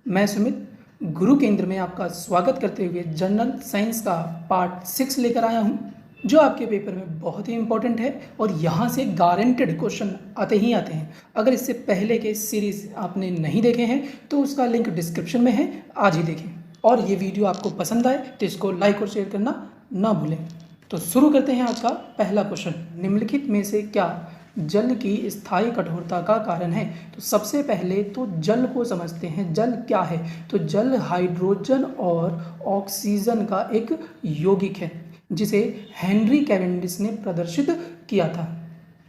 मैं सुमित गुरु केंद्र में आपका स्वागत करते हुए जनरल साइंस का पार्ट 6 लेकर आया हूं, जो आपके पेपर में बहुत ही इंपॉर्टेंट है और यहाँ से गारंटेड क्वेश्चन आते ही आते हैं। अगर इससे पहले के सीरीज आपने नहीं देखे हैं तो उसका लिंक डिस्क्रिप्शन में है, आज ही देखें। और ये वीडियो आपको पसंद आए तो इसको लाइक और शेयर करना ना भूलें। तो शुरू करते हैं आज का पहला क्वेश्चन। निम्नलिखित में से क्या जल की स्थायी कठोरता का कारण है? तो सबसे पहले तो जल को समझते हैं। जल क्या है? तो जल हाइड्रोजन और ऑक्सीजन का एक यौगिक है, जिसे हेनरी कैवेंडिश ने प्रदर्शित किया था।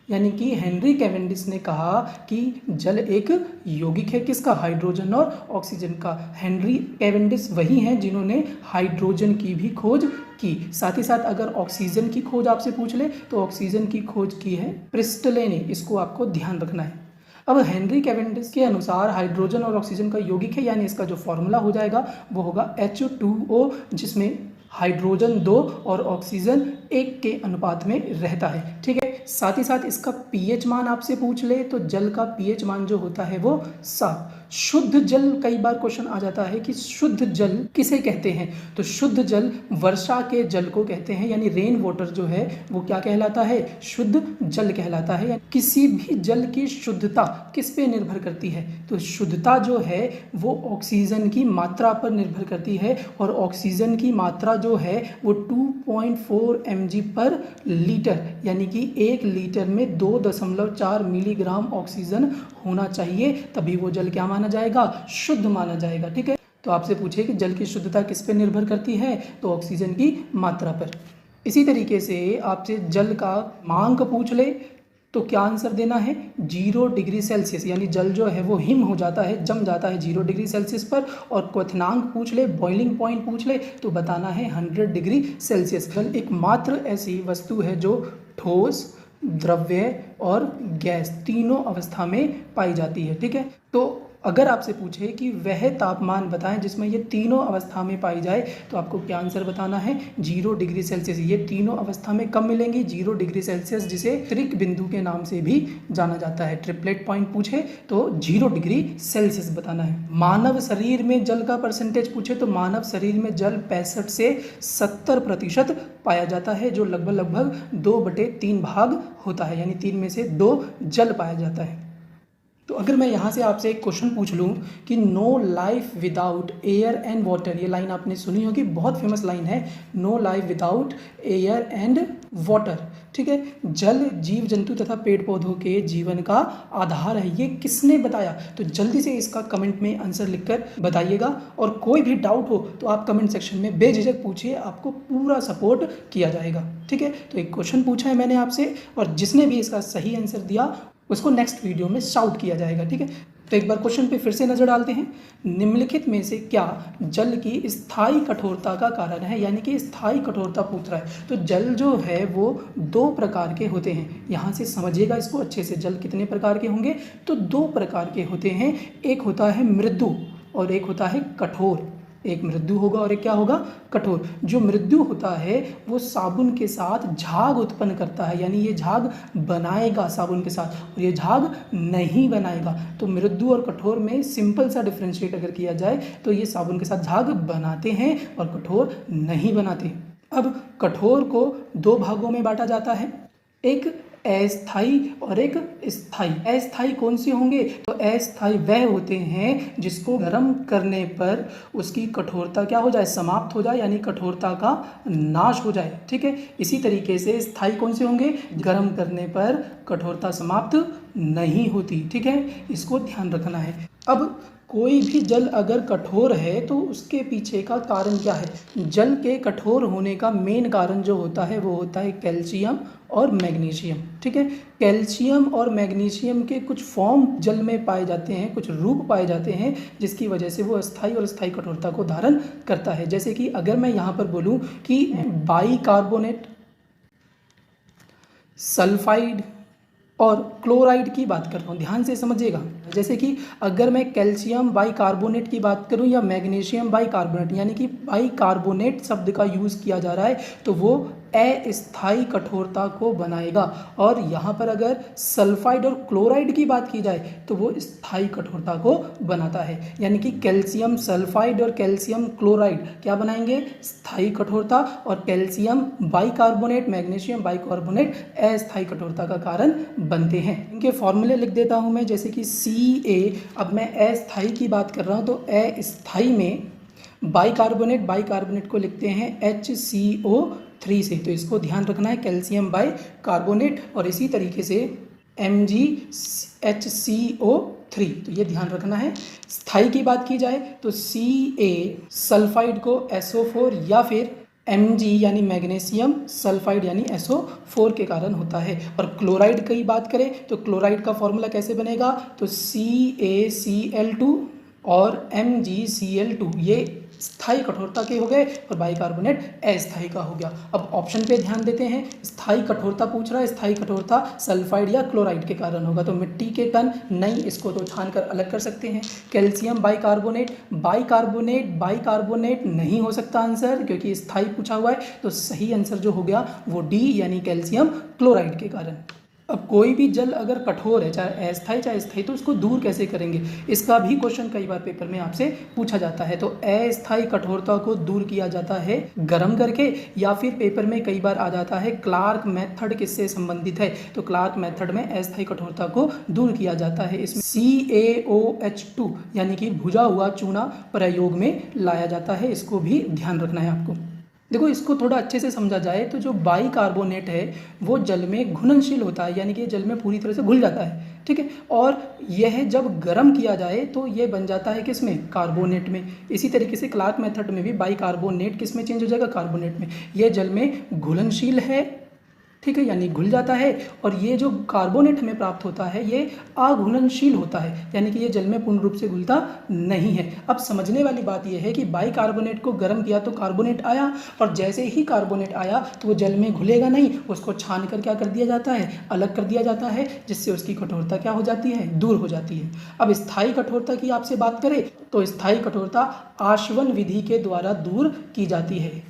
यानी कि हेनरी कैवेंडिश ने कहा कि जल एक यौगिक है, किसका? हाइड्रोजन और ऑक्सीजन का। हेनरी कैवेंडिश वही हैं जिन्होंने हाइड्रोजन की भी खोज की। साथ ही साथ अगर ऑक्सीजन की खोज आपसे पूछ ले तो ऑक्सीजन की खोज की है प्रिस्टले ने, इसको आपको ध्यान रखना है। अब हेनरी कैवेंडिश के अनुसार हाइड्रोजन और ऑक्सीजन का यौगिक है, यानी इसका जो फॉर्मूला हो जाएगा वो होगा H2O, जिसमें हाइड्रोजन 2 और ऑक्सीजन 1 के अनुपात में रहता है। ठीक है, साथ ही साथ इसका पीएच मान आपसे पूछ ले तो जल का पीएच मान जो होता है वो 7। शुद्ध जल, कई बार क्वेश्चन आ जाता है कि शुद्ध जल किसे कहते हैं? तो शुद्ध जल वर्षा के जल को कहते हैं, यानी रेन वाटर जो है वो क्या कहलाता है? शुद्ध जल कहलाता है। किसी भी जल की शुद्धता किस पे निर्भर करती है? तो शुद्धता जो है वो ऑक्सीजन की मात्रा पर निर्भर करती है, और ऑक्सीजन की मात्रा जो है वो 2.4 mg पर लीटर, यानी कि 1 लीटर में 2.4 मिलीग्राम ऑक्सीजन होना चाहिए, तभी वो जल क्या माना जाएगा? शुद्ध माना जाएगा। ठीक है, तो आपसे पूछे कि जल की शुद्धता किस पे निर्भर करती है? तो ऑक्सीजन की मात्रा पर। इसी तरीके से आपसे जल का मांग पूछ ले तो क्या आंसर देना है? 0 डिग्री सेल्सियस, यानी जल जो है वो हिम हो जाता है, जम जाता है 0 डिग्री सेल्सियस पर। और क्वथनांक पूछ ले, बॉइलिंग पॉइंट पूछ ले तो बताना है 100 डिग्री सेल्सियस। जल एकमात्र ऐसी वस्तु है जो ठोस, द्रव्य और गैस तीनों अवस्था में पाई जाती है। ठीक है, तो अगर आपसे पूछे कि वह तापमान बताएं जिसमें ये तीनों अवस्था में पाई जाए तो आपको क्या आंसर बताना है? 0 डिग्री सेल्सियस। ये तीनों अवस्था में कब मिलेंगी? 0 डिग्री सेल्सियस, जिसे त्रिक बिंदु के नाम से भी जाना जाता है। ट्रिपलेट पॉइंट पूछे तो 0 डिग्री सेल्सियस बताना है। मानव शरीर में जल का परसेंटेज पूछे तो मानव शरीर में जल 65 से 70% पाया जाता है, जो लगभग 2/3 भाग होता है, यानी 3 में से 2 जल पाया जाता है। तो अगर मैं यहाँ से आपसे एक क्वेश्चन पूछ लूँ कि no life without air and water, ये लाइन आपने सुनी होगी, बहुत फेमस लाइन है, no life without air and water. ठीक है, जल जीव जंतु तथा पेड़ पौधों के जीवन का आधार है, ये किसने बताया? तो जल्दी से इसका कमेंट में आंसर लिखकर बताइएगा, और कोई भी डाउट हो तो आप कमेंट सेक्शन में बेझिझक पूछिए, आपको पूरा सपोर्ट किया जाएगा। ठीक है, तो एक क्वेश्चन पूछा है मैंने आपसे, और जिसने भी इसका सही आंसर दिया उसको नेक्स्ट वीडियो में शाउट किया जाएगा। ठीक है, तो एक बार क्वेश्चन पे फिर से नजर डालते हैं। निम्नलिखित में से क्या जल की स्थायी कठोरता का कारण है? यानी कि स्थायी कठोरता पूछ रहा है। तो जल जो है वो 2 प्रकार के होते हैं, यहाँ से समझिएगा इसको अच्छे से। जल कितने प्रकार के होंगे? तो 2 प्रकार के होते हैं। एक होता है मृदु और एक होता है कठोर। एक मृदु होगा और एक क्या होगा? कठोर। जो मृदु होता है वो साबुन के साथ झाग उत्पन्न करता है, यानी ये झाग बनाएगा साबुन के साथ, और ये झाग नहीं बनाएगा। तो मृदु और कठोर में सिंपल सा डिफ्रेंशिएट अगर किया जाए तो ये साबुन के साथ झाग बनाते हैं और कठोर नहीं बनाते। अब कठोर को 2 भागों में बांटा जाता है, एक अस्थाई और एक स्थाई। अस्थाई कौन से होंगे? तो अस्थाई वह होते हैं जिसको गर्म करने पर उसकी कठोरता क्या हो जाए? समाप्त हो जाए, यानी कठोरता का नाश हो जाए। ठीक है, इसी तरीके से स्थाई कौन से होंगे? गर्म करने पर कठोरता समाप्त नहीं होती। ठीक है, इसको ध्यान रखना है। अब कोई भी जल अगर कठोर है तो उसके पीछे का कारण क्या है? जल के कठोर होने का मेन कारण जो होता है वो होता है कैल्शियम और मैग्नीशियम। ठीक है, कैल्शियम और मैग्नीशियम के कुछ फॉर्म जल में पाए जाते हैं, कुछ रूप पाए जाते हैं, जिसकी वजह से वो अस्थाई और स्थायी कठोरता को धारण करता है। जैसे कि अगर मैं यहाँ पर बोलूँ कि बाइकार्बोनेट, सल्फाइड और क्लोराइड की बात कर रहा हूँ, ध्यान से समझिएगा। जैसे कि अगर मैं कैल्शियम बाइकार्बोनेट की बात करूँ या मैग्नीशियम बाइकार्बोनेट, यानी कि बाइकार्बोनेट शब्द का यूज़ किया जा रहा है, तो वो अस्थायी कठोरता को बनाएगा। और यहाँ पर अगर सल्फाइड और क्लोराइड की बात की जाए तो वो स्थायी कठोरता को बनाता है, यानी कि कैल्शियम सल्फाइड और कैल्शियम क्लोराइड क्या बनाएंगे, स्थायी कठोरता, और कैल्शियम बाइकार्बोनेट मैग्नीशियम बाइकार्बोनेट अस्थायी कठोरता का कारण बनते हैं। इनके फॉर्मूले लिख देता हूँ मैं, जैसे कि Ca, अब मैं अस्थायी की बात कर रहा हूँ तो अस्थायी में बाइकार्बोनेट को लिखते हैं HCO3 से, तो इसको ध्यान रखना है, कैल्शियम बाइकार्बोनेट, और इसी तरीके से MgHCO3, तो ये ध्यान रखना है। स्थायी की बात की जाए तो Ca सल्फाइड को SO4 या फिर Mg यानी मैग्नीशियम सल्फाइड यानी SO4 के कारण होता है। और क्लोराइड की बात करें तो क्लोराइड का फॉर्मूला कैसे बनेगा, तो CaCl2 और MgCl2, ये स्थायी कठोरता के हो गए और बाइकार्बोनेट अस्थायी का हो गया। अब ऑप्शन पे ध्यान देते हैं, स्थायी कठोरता पूछ रहा है, स्थायी कठोरता सल्फाइड या क्लोराइड के कारण होगा, तो मिट्टी के कण नहीं, इसको तो छान कर अलग कर सकते हैं। कैल्शियम बाइकार्बोनेट नहीं हो सकता आंसर, क्योंकि स्थायी पूछा हुआ है, तो सही आंसर जो हो गया वो डी यानी कैल्शियम क्लोराइड के कारण। अब कोई भी जल अगर कठोर है, चाहे अस्थायी चाहे स्थायी, तो उसको दूर कैसे करेंगे, इसका भी क्वेश्चन कई बार पेपर में आपसे पूछा जाता है। तो अस्थायी कठोरता को दूर किया जाता है गर्म करके, या फिर पेपर में कई बार आ जाता है क्लार्क मेथड किससे संबंधित है, तो क्लार्क मेथड में अस्थायी कठोरता को दूर किया जाता है। इसमें CaOH2 यानी कि भुजा हुआ चूना प्रयोग में लाया जाता है, इसको भी ध्यान रखना है आपको। देखो, इसको थोड़ा अच्छे से समझा जाए तो जो बाइकार्बोनेट है वो जल में घुलनशील होता है, यानी कि ये जल में पूरी तरह से घुल जाता है, ठीक है, और यह जब गर्म किया जाए तो ये बन जाता है किसमें, कार्बोनेट में। इसी तरीके से क्लार्क मेथड में भी बाइकार्बोनेट किस में चेंज हो जाएगा, कार्बोनेट में। ये जल में घुलनशील है, ठीक है, यानी घुल जाता है, और ये जो कार्बोनेट हमें प्राप्त होता है ये अघुलनशील होता है, यानी कि ये जल में पूर्ण रूप से घुलता नहीं है। अब समझने वाली बात यह है कि बाइकार्बोनेट को गर्म किया तो कार्बोनेट आया, और जैसे ही कार्बोनेट आया तो वो जल में घुलेगा नहीं, उसको छान कर क्या कर दिया जाता है, अलग कर दिया जाता है, जिससे उसकी कठोरता क्या हो जाती है, दूर हो जाती है। अब स्थायी कठोरता की आपसे बात करें तो स्थायी कठोरता आशवन विधि के द्वारा दूर की जाती है,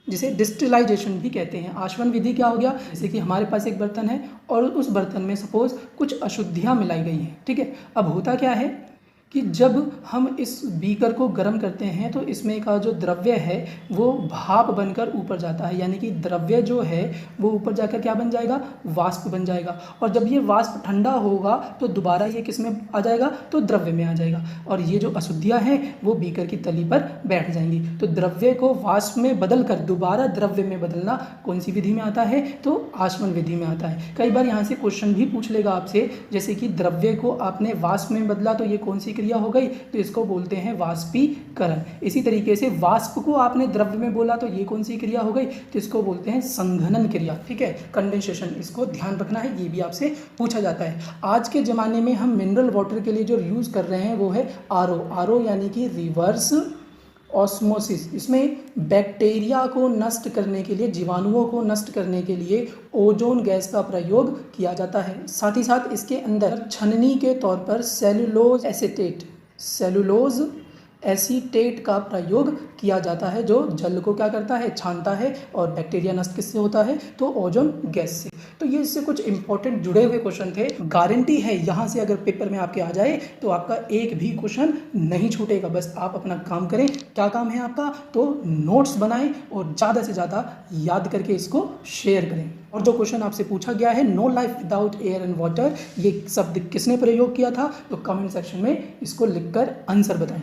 जिसे डिस्टिलाइजेशन भी कहते हैं। आशवन विधि क्या हो गया, जैसे कि हमारे पास एक बर्तन है और उस बर्तन में सपोज कुछ अशुद्धियाँ मिलाई गई हैं, ठीक है। अब होता क्या है कि जब हम इस बीकर को गर्म करते हैं तो इसमें का जो द्रव्य है वो भाप बनकर ऊपर जाता है, यानी कि द्रव्य जो है वो ऊपर जाकर क्या बन जाएगा, वाष्प बन जाएगा, और जब ये वाष्प ठंडा होगा तो दोबारा ये किस में आ जाएगा, तो द्रव्य में आ जाएगा, और ये जो अशुद्धियाँ हैं वो बीकर की तली पर बैठ जाएंगी। तो द्रव्य को वाष्प में बदल कर दोबारा द्रव्य में बदलना कौन सी विधि में आता है, तो आशवन विधि में आता है। कई बार यहाँ से क्वेश्चन भी पूछ लेगा आपसे, जैसे कि द्रव्य को आपने वाष्प में बदला तो ये कौन सी क्रिया हो गई, तो इसको बोलते हैं वाष्पीकरण। इसी तरीके से वाष्प को आपने द्रव्य में बोला तो ये कौन सी क्रिया हो गई, तो इसको बोलते हैं संघनन क्रिया, ठीक है, कंडेंसेशन। इसको ध्यान रखना है, ये भी आपसे पूछा जाता है। आज के ज़माने में हम मिनरल वाटर के लिए जो यूज़ कर रहे हैं वो है आरओ यानी कि रिवर्स ऑस्मोसिस। इसमें बैक्टीरिया को नष्ट करने के लिए, जीवाणुओं को नष्ट करने के लिए ओजोन गैस का प्रयोग किया जाता है। साथ ही साथ इसके अंदर छननी के तौर पर सेलुलोज एसीटेट का प्रयोग किया जाता है, जो जल को क्या करता है, छानता है, और बैक्टीरिया नष्ट किससे होता है, तो ओजोन गैस से। तो ये इससे कुछ इंपॉर्टेंट जुड़े हुए क्वेश्चन थे। गारंटी है यहाँ से अगर पेपर में आपके आ जाए तो आपका एक भी क्वेश्चन नहीं छूटेगा। बस आप अपना काम करें। क्या काम है आपका, तो नोट्स बनाएं और ज़्यादा से ज़्यादा याद करके इसको शेयर करें। और जो क्वेश्चन आपसे पूछा गया है, no life without air and water, ये शब्द किसने प्रयोग किया था, तो कमेंट सेक्शन में इसको लिखकर आंसर बताएं।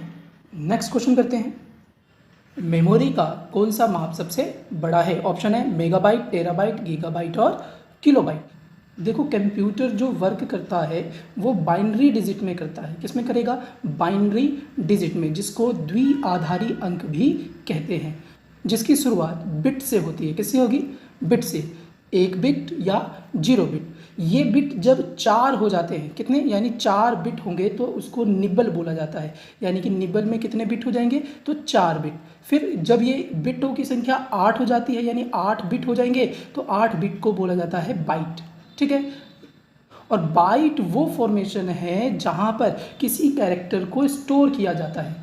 नेक्स्ट क्वेश्चन करते हैं। मेमोरी का कौन सा माप सबसे बड़ा है? ऑप्शन है मेगाबाइट, टेराबाइट, गीगाबाइट और किलोबाइट। देखो, कंप्यूटर जो वर्क करता है वो बाइनरी डिजिट में करता है। किस में करेगा? बाइनरी डिजिट में, जिसको द्विआधारी अंक भी कहते हैं, जिसकी शुरुआत बिट से होती है। किससे होगी? बिट से। 1 बिट या 0 बिट। ये बिट जब 4 हो जाते हैं, कितने, यानी 4 बिट होंगे तो उसको निबल बोला जाता है। यानी कि निबल में कितने बिट हो जाएंगे, तो 4 बिट। फिर जब ये बिटों की संख्या 8 हो जाती है, यानी 8 बिट हो जाएंगे, तो 8 बिट को बोला जाता है बाइट, ठीक है। और बाइट वो फॉर्मेशन है जहाँ पर किसी कैरेक्टर को स्टोर किया जाता है।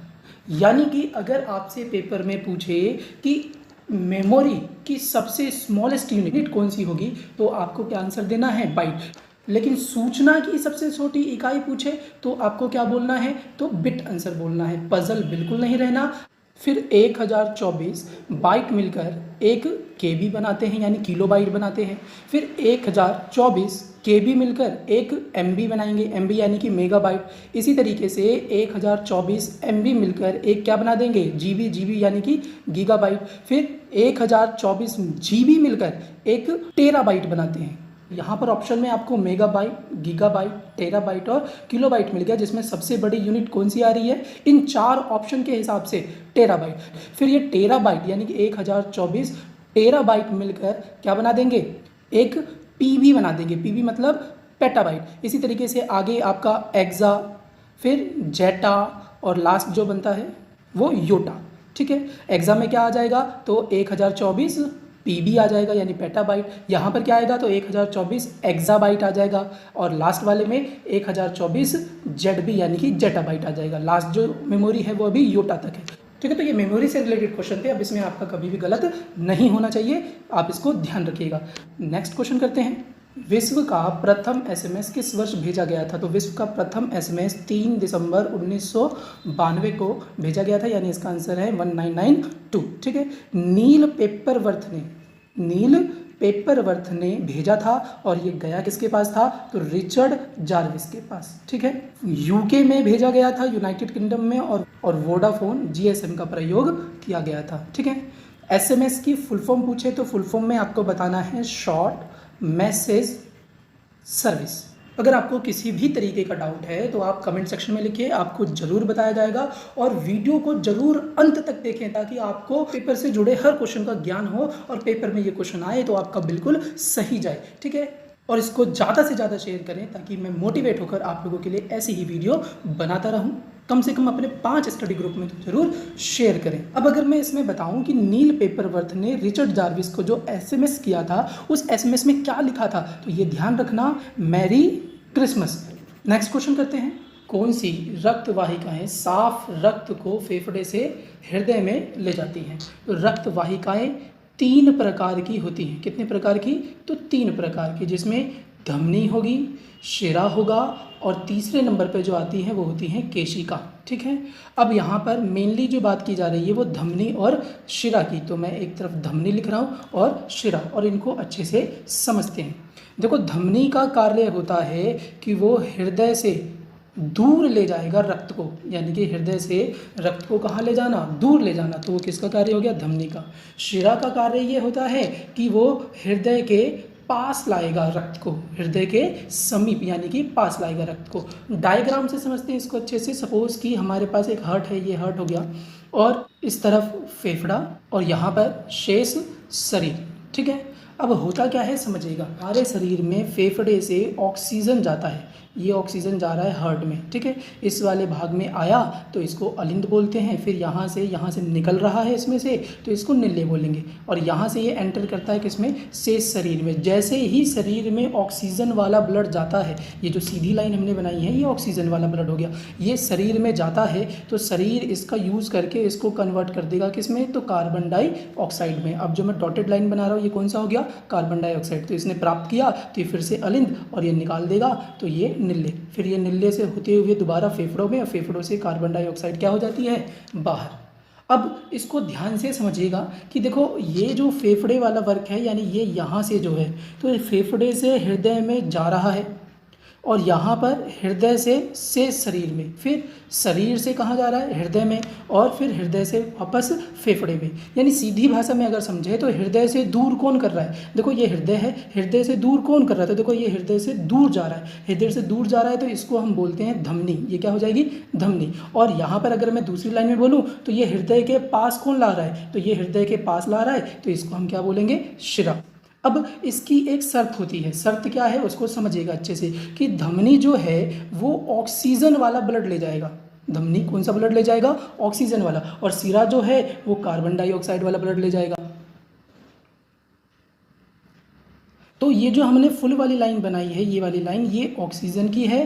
यानी कि अगर आपसे पेपर में पूछे कि मेमोरी की सबसे स्मॉलेस्ट यूनिट कौन सी होगी, तो आपको क्या आंसर देना है, बाइट। लेकिन सूचना की सबसे छोटी इकाई पूछे तो आपको क्या बोलना है, तो बिट आंसर बोलना है, पजल बिल्कुल नहीं रहना। फिर 1024 बाइट मिलकर एक केबी बनाते हैं यानी किलो बाइट बनाते हैं। फिर 1024 केबी मिलकर एक एमबी बनाएंगे, एमबी यानी कि मेगा बाइट। इसी तरीके से 1024 एमबी मिलकर एक क्या बना देंगे, जीबी, जीबी यानी कि गीगा बाइट। फिर 1024 जीबी मिलकर एक टेराबाइट बनाते हैं। यहाँ पर ऑप्शन में आपको मेगाबाइट, गीगाबाइट, टेराबाइट और किलोबाइट मिल गया, जिसमें सबसे बड़ी यूनिट कौन सी आ रही है, इन 4 ऑप्शन के हिसाब से टेराबाइट। फिर ये टेराबाइट यानी कि 1024 टेराबाइट मिलकर क्या बना देंगे, एक पीबी बना देंगे, पीबी मतलब पेटाबाइट। इसी तरीके से आगे आपका एक्सा, फिर जेटा और लास्ट जो बनता है वो योटा। ठीक है, एक्सा में क्या आ जाएगा, तो 1024 पीबी आ जाएगा यानी पेटाबाइट। यहाँ पर क्या आएगा, तो 1024 एक्साबाइट आ जाएगा और लास्ट वाले में 1024 जेडबी यानी कि जेटाबाइट आ जाएगा। लास्ट जो मेमोरी है वो अभी योटा तक है। ठीक है, तो ये मेमोरी से रिलेटेड क्वेश्चन थे, अब इसमें आपका कभी भी गलत नहीं होना चाहिए, आप इसको ध्यान रखिएगा। नेक्स्ट क्वेश्चन करते हैं। विश्व का प्रथम एसएमएस किस वर्ष भेजा गया था, तो विश्व का प्रथम एसएमएस 3 दिसंबर 1992 को भेजा गया था, यानी इसका आंसर है 1992। ठीक है, नील पेपरवर्थ ने भेजा था और ये गया किसके पास था, तो रिचर्ड जार्विस के पास। ठीक है, यूके में भेजा गया था, यूनाइटेड किंगडम में, और वोडाफोन जीएसएम का प्रयोग किया गया था। ठीक है, एसएमएस की फुल फॉर्म पूछे तो फुल फॉर्म में आपको बताना है शॉर्ट मैसेज सर्विस। अगर आपको किसी भी तरीके का डाउट है तो आप कमेंट सेक्शन में लिखिए, आपको ज़रूर बताया जाएगा। और वीडियो को ज़रूर अंत तक देखें ताकि आपको पेपर से जुड़े हर क्वेश्चन का ज्ञान हो और पेपर में ये क्वेश्चन आए तो आपका बिल्कुल सही जाए। ठीक है, और इसको ज़्यादा से ज़्यादा शेयर करें ताकि मैं मोटिवेट होकर आप लोगों के लिए ऐसी ही वीडियो बनाता रहूं। कम से कम अपने 5 स्टडी ग्रुप में तो जरूर शेयर करें। अब अगर मैं इसमें बताऊं कि नील पेपरवर्थ ने रिचर्ड जार्विस को जो एसएमएस किया था उस एसएमएस में क्या लिखा था, तो ये ध्यान रखना, मैरी क्रिसमस। नेक्स्ट क्वेश्चन करते हैं। कौन सी रक्त वाहिकाएं साफ रक्त को फेफड़े से हृदय में ले जाती हैं, तो रक्त वाहिकाएं 3 प्रकार की होती हैं। कितने प्रकार की, तो 3 प्रकार की, जिसमें धमनी होगी, शिरा होगा और तीसरे नंबर पे जो आती है वो होती है केशिका। ठीक है, अब यहाँ पर मेनली जो बात की जा रही है वो धमनी और शिरा की, तो मैं एक तरफ धमनी लिख रहा हूँ और शिरा, और इनको अच्छे से समझते हैं। देखो, धमनी का कार्य होता है कि वो हृदय से दूर ले जाएगा रक्त को, यानी कि हृदय से रक्त को कहाँ ले जाना, दूर ले जाना, तो वो किसका कार्य हो गया, धमनी का। शिरा का कार्य ये होता है कि वो हृदय के पास लाएगा रक्त को, हृदय के समीप यानी कि पास लाएगा रक्त को। डायग्राम से समझते हैं इसको अच्छे से। सपोज कि हमारे पास एक हार्ट है, ये हार्ट हो गया, और इस तरफ फेफड़ा और यहाँ पर शेष शरीर। ठीक है, अब होता क्या है समझिएगा, हमारे शरीर में फेफड़े से ऑक्सीजन जाता है, ये ऑक्सीजन जा रहा है हार्ट में। ठीक है, इस वाले भाग में आया तो इसको अलिंद बोलते हैं, फिर यहाँ से निकल रहा है इसमें से तो इसको निल्ले बोलेंगे, और यहाँ से ये एंटर करता है किसमें, शेष शरीर में। जैसे ही शरीर में ऑक्सीजन वाला ब्लड जाता है, ये जो सीधी लाइन हमने बनाई है ये ऑक्सीजन वाला ब्लड हो गया, ये शरीर में जाता है तो शरीर इसका यूज़ करके इसको कन्वर्ट कर देगा किसमें, तो कार्बन डाइऑक्साइड में। अब जो मैं डॉटेड लाइन बना रहा हूँ ये कौन सा हो गया, कार्बन डाइऑक्साइड। तो इसने प्राप्त किया तो ये फिर से अलिंद और ये निकाल देगा तो ये निल्ले, फिर ये निल्ले से होते हुए दोबारा फेफड़ों में, और फेफड़ों से कार्बन डाइऑक्साइड क्या हो जाती है, बाहर। अब इसको ध्यान से समझिएगा कि देखो ये जो फेफड़े वाला वर्क है, यानी ये यहाँ से जो है तो ये फेफड़े से हृदय में जा रहा है, और यहाँ पर हृदय से शेष शरीर में, फिर शरीर से कहाँ जा रहा है, हृदय में, और फिर हृदय से वापस फेफड़े में। यानी सीधी भाषा में अगर समझे तो हृदय से दूर कौन कर रहा है, देखो ये हृदय है, हृदय से दूर कौन कर रहा है, तो देखो ये हृदय से दूर जा रहा है, हृदय से दूर जा रहा है तो इसको हम बोलते हैं धमनी, ये क्या हो जाएगी, धमनी। और यहाँ पर अगर मैं दूसरी लाइन में बोलूँ तो ये हृदय के पास कौन ला रहा है, तो ये हृदय के पास ला रहा है तो इसको हम क्या बोलेंगे, शिरा। अब इसकी एक शर्त होती है, शर्त क्या है उसको समझिएगा अच्छे से, कि धमनी जो है वो ऑक्सीजन वाला ब्लड ले जाएगा, धमनी कौन सा ब्लड ले जाएगा, ऑक्सीजन वाला, और शिरा जो है वो कार्बन डाइऑक्साइड वाला ब्लड ले जाएगा। तो ये जो हमने फुल वाली लाइन बनाई है, ये वाली लाइन ये ऑक्सीजन की है,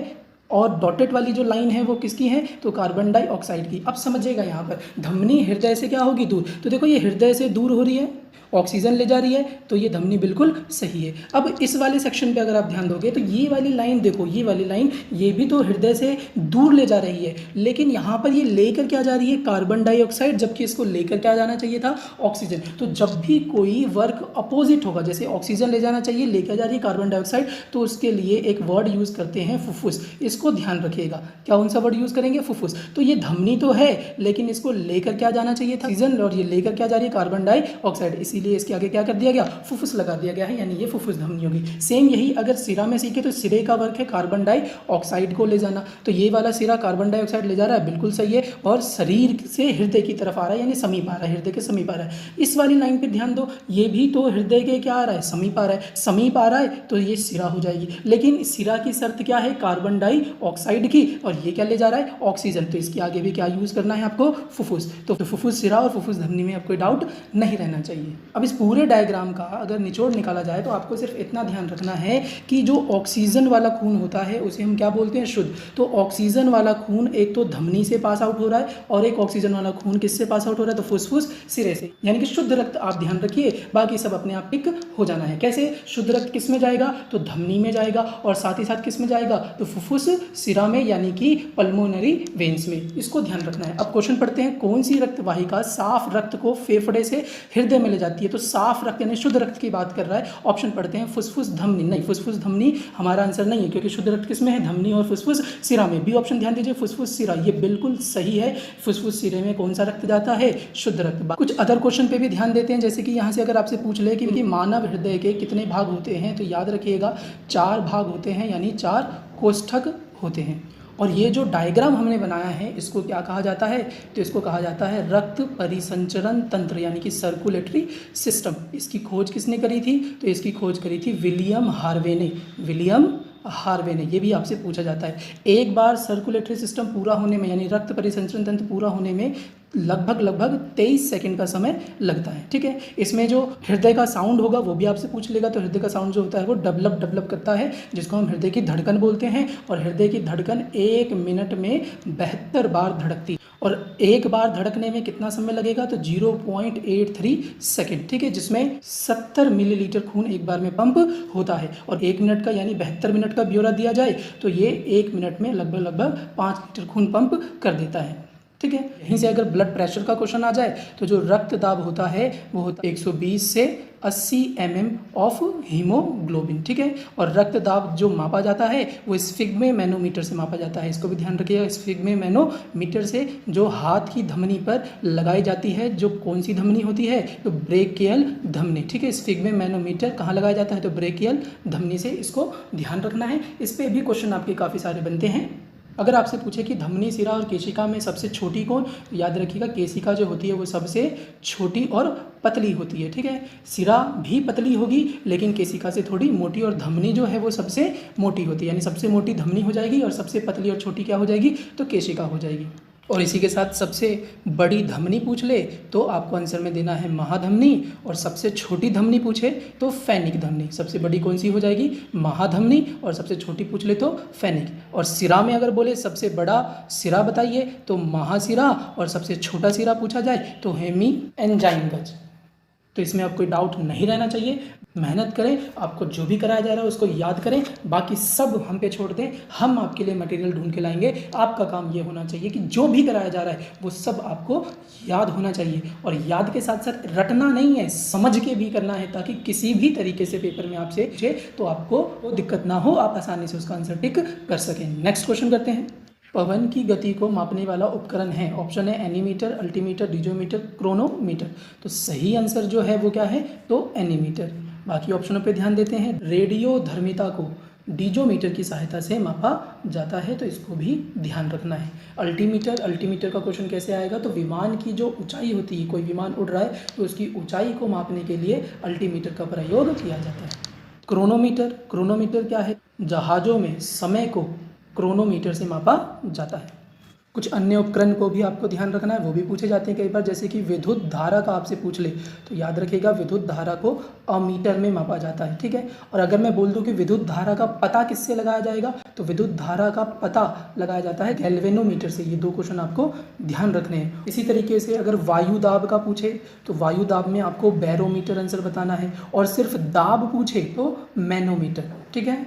और डॉटेड वाली जो लाइन है वो किसकी है, तो कार्बन डाइऑक्साइड की। अब समझिएगा यहाँ पर धमनी हृदय से क्या होगी, दूर। तो देखो ये हृदय से दूर हो रही है, ऑक्सीजन ले जा रही है, तो ये धमनी बिल्कुल सही है। अब इस वाले सेक्शन पे अगर आप ध्यान दोगे तो ये वाली लाइन देखो, ये वाली लाइन ये भी तो हृदय से दूर ले जा रही है, लेकिन यहाँ पर ये लेकर क्या जा रही है, कार्बन डाइऑक्साइड, जबकि इसको लेकर क्या जाना चाहिए था, ऑक्सीजन। तो जब भी कोई वर्क अपोजिट होगा, जैसे ऑक्सीजन ले जाना चाहिए, लेकर जा रही है कार्बन डाइऑक्साइड, तो उसके लिए एक वर्ड यूज़ करते हैं फुफ्फुस। इसको ध्यान रखिएगा, क्या कौन सा वर्ड यूज़ करेंगे, फुफ्फुस। तो ये धमनी तो है, लेकिन इसको लेकर क्या जाना चाहिए था, ऑक्सीजन, और ये लेकर क्या जा रही है, कार्बन डाइऑक्साइड, इसीलिए इसके आगे क्या कर दिया गया, फुफ्फुस लगा दिया गया है, यानी ये फुफ्फुस धमनी होगी। सेम यही अगर सिरा में सीखे तो सिरे का वर्क है कार्बन डाइऑक्साइड को ले जाना, तो ये वाला सिरा कार्बन डाइऑक्साइड ले जा रहा है, बिल्कुल सही है, और शरीर से हृदय की तरफ आ रहा है, यानी समीप आ रहा है, हृदय के समीप आ रहा है। इस वाली लाइन पे ध्यान दो, ये भी तो हृदय के क्या आ रहा है, समीप आ रहा है, समीप आ रहा है, तो ये सिरा हो जाएगी। लेकिन सिरा की शर्त क्या है, कार्बन डाइऑक्साइड की, और ये क्या ले जा रहा है, ऑक्सीजन, तो इसके आगे भी क्या यूज करना है आपको, फुफ्फुस। तो फुफ्फुस सिरा और फुफ्फुस धमनी में आपको डाउट नहीं रहना चाहिए। अब इस पूरे डायग्राम का अगर निचोड़ निकाला जाए तो आपको सिर्फ इतना ध्यान रखना है कि जो ऑक्सीजन वाला खून होता है उसे हम क्या बोलते हैं, शुद्ध। तो ऑक्सीजन वाला खून एक तो धमनी से पास आउट हो रहा है, और एक ऑक्सीजन वाला खून किससे पास आउट हो रहा है, तो फुसफुस सिरे से, यानी कि शुद्ध रक्त आप ध्यान रखिए, बाकी सब अपने आप टिक हो जाना है। कैसे, शुद्ध रक्त किस में जाएगा, तो धमनी में जाएगा, और साथ ही साथ किस में जाएगा, तो फुफ्फुस सिरा में, यानी कि पल्मोनरी वेन्स में। इसको ध्यान रखना है। अब क्वेश्चन पढ़ते हैं, कौन सी रक्त वाहिका साफ रक्त को फेफड़े से हृदय में ले जाती है, तो साफ रक्त यानी शुद्ध रक्त की बात कर रहा है। ऑप्शन पढ़ते हैं, फुसफुस धमनी, नहीं फुसफुस धमनी हमारा आंसर नहीं है, क्योंकि शुद्ध रक्त किसमें है, धमनी और फुसफुस सिरा में। बी ऑप्शन ध्यान दीजिए, फुसफुस सिरा, ये बिल्कुल सही है। फुसफुस सिरे में कौन सा रक्त जाता है, शुद्ध रक्त। कुछ अदर क्वेश्चन पे भी ध्यान देते हैं, जैसे कि यहाँ से अगर आपसे पूछ ले कि मानव हृदय के कितने भाग होते हैं, तो याद रखिएगा 4 भाग होते हैं, यानी 4 कोष्ठक होते हैं। और ये जो डायग्राम हमने बनाया है इसको क्या कहा जाता है, तो इसको कहा जाता है रक्त परिसंचरण तंत्र, यानी कि सर्कुलेटरी सिस्टम। इसकी खोज किसने करी थी, तो इसकी खोज करी थी विलियम हार्वे ने, विलियम हार्वे ने। ये भी आपसे पूछा जाता है। एक बार सर्कुलेटरी सिस्टम पूरा होने में, यानी रक्त परिसंचरण तंत्र पूरा होने में लगभग 23 सेकंड का समय लगता है। ठीक है, इसमें जो हृदय का साउंड होगा वो भी आपसे पूछ लेगा। तो हृदय का साउंड जो होता है वो डेवलप करता है, जिसको हम हृदय की धड़कन बोलते हैं। और हृदय की धड़कन 1 मिनट में 72 बार धड़कती, और एक बार धड़कने में कितना समय लगेगा, तो 0.83 सेकेंड। ठीक है, जिसमें 70 मिलीलीटर खून एक बार में पंप होता है। और 1 मिनट का यानी 72 मिनट का ब्यौरा दिया जाए तो ये 1 मिनट में लगभग 5 लीटर खून पंप कर देता है। ठीक है, यहीं से अगर ब्लड प्रेशर का क्वेश्चन आ जाए तो जो रक्त दाब होता है वो होता है 120 से 80 mm ऑफ हीमोग्लोबिन। ठीक है, और रक्त दाब जो मापा जाता है वो स्फिग्मे मैनोमीटर से मापा जाता है। इसको भी ध्यान रखिएगा, स्फिग्मे मैनोमीटर से, जो हाथ की धमनी पर लगाई जाती है। जो कौन सी धमनी होती है, तो ब्रेकियल धमनी। ठीक है, स्फिग्मे मैनोमीटर कहाँ लगाया जाता है, तो ब्रेकियल धमनी से। इसको ध्यान रखना है। इस पर भी क्वेश्चन आपके काफ़ी सारे बनते हैं। अगर आपसे पूछे कि धमनी, सिरा और केशिका में सबसे छोटी कौन, तो याद रखिएगा केशिका जो होती है वो सबसे छोटी और पतली होती है। ठीक है, सिरा भी पतली होगी लेकिन केशिका से थोड़ी मोटी, और धमनी जो है वो सबसे मोटी होती है, यानी सबसे मोटी धमनी हो जाएगी और सबसे पतली और छोटी क्या हो जाएगी, तो केशिका हो जाएगी। और इसी के साथ सबसे बड़ी धमनी पूछ ले तो आपको आंसर में देना है महाधमनी, और सबसे छोटी धमनी पूछे तो फैनिक धमनी। सबसे बड़ी कौन सी हो जाएगी, महाधमनी, और सबसे छोटी पूछ ले तो फैनिक। और सिरा में अगर बोले सबसे बड़ा सिरा बताइए तो महासिरा, और सबसे छोटा सिरा पूछा जाए तो हेमी एंजाइमगज। तो इसमें आपको डाउट नहीं रहना चाहिए। मेहनत करें, आपको जो भी कराया जा रहा है उसको याद करें, बाकी सब हम पे छोड़ दें, हम आपके लिए मटेरियल ढूंढ के लाएंगे। आपका काम ये होना चाहिए कि जो भी कराया जा रहा है वो सब आपको याद होना चाहिए, और याद के साथ साथ रटना नहीं है, समझ के भी करना है, ताकि किसी भी तरीके से पेपर में आपसे पूछे तो आपको वो दिक्कत ना हो, आप आसानी से उसका आंसर टिक कर सकें। नेक्स्ट क्वेश्चन करते हैं। पवन की गति को मापने वाला उपकरण है, ऑप्शन है एनीमीटर, अल्टीमीटर, डीजोमीटर, क्रोनोमीटर। तो सही आंसर जो है वो क्या है, तो एनीमीटर। बाकी ऑप्शनों पे ध्यान देते हैं। रेडियोधर्मिता को डीजोमीटर की सहायता से मापा जाता है, तो इसको भी ध्यान रखना है। अल्टीमीटर का क्वेश्चन कैसे आएगा, तो विमान की जो ऊंचाई होती है, कोई विमान उड़ रहा है तो उसकी ऊंचाई को मापने के लिए अल्टीमीटर का प्रयोग किया जाता है। क्रोनोमीटर क्या है, जहाज़ों में समय को क्रोनोमीटर से मापा जाता है। कुछ अन्य उपकरण को भी आपको ध्यान रखना है, वो भी पूछे जाते हैं कई बार, जैसे कि विद्युत धारा का आपसे पूछ ले तो याद रखिएगा विद्युत धारा को अमीटर में मापा जाता है, ठीक है। और अगर मैं बोल दूं कि विद्युत धारा का पता किससे लगाया जाएगा, तो विद्युत धारा का पता लगाया जाता है गैल्वेनोमीटर से। ये 2 क्वेश्चन आपको ध्यान रखने हैं। इसी तरीके से अगर वायु दाब का पूछे तो वायु दाब में आपको बैरोमीटर आंसर बताना है, और सिर्फ दाब पूछे तो मैनोमीटर, ठीक है।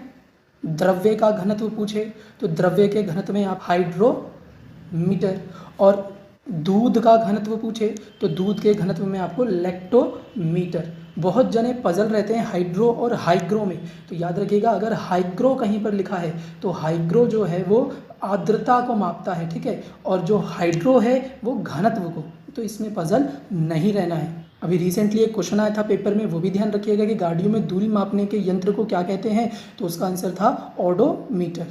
द्रव्य का घनत्व पूछे तो द्रव्य के घनत्व में आप हाइड्रोमीटर, और दूध का घनत्व पूछे तो दूध के घनत्व में आपको लैक्टोमीटर। बहुत जने पजल रहते हैं हाइड्रो और हाइग्रो में, तो याद रखिएगा अगर हाइग्रो कहीं पर लिखा है तो हाइग्रो जो है वो आर्द्रता को मापता है, ठीक है, और जो हाइड्रो है वो घनत्व को, तो इसमें पजल नहीं रहना है। अभी रिसेंटली एक क्वेश्चन आया था पेपर में, वो भी ध्यान रखिएगा कि गाड़ियों में दूरी मापने के यंत्र को क्या कहते हैं, तो उसका आंसर था ओडोमीटर।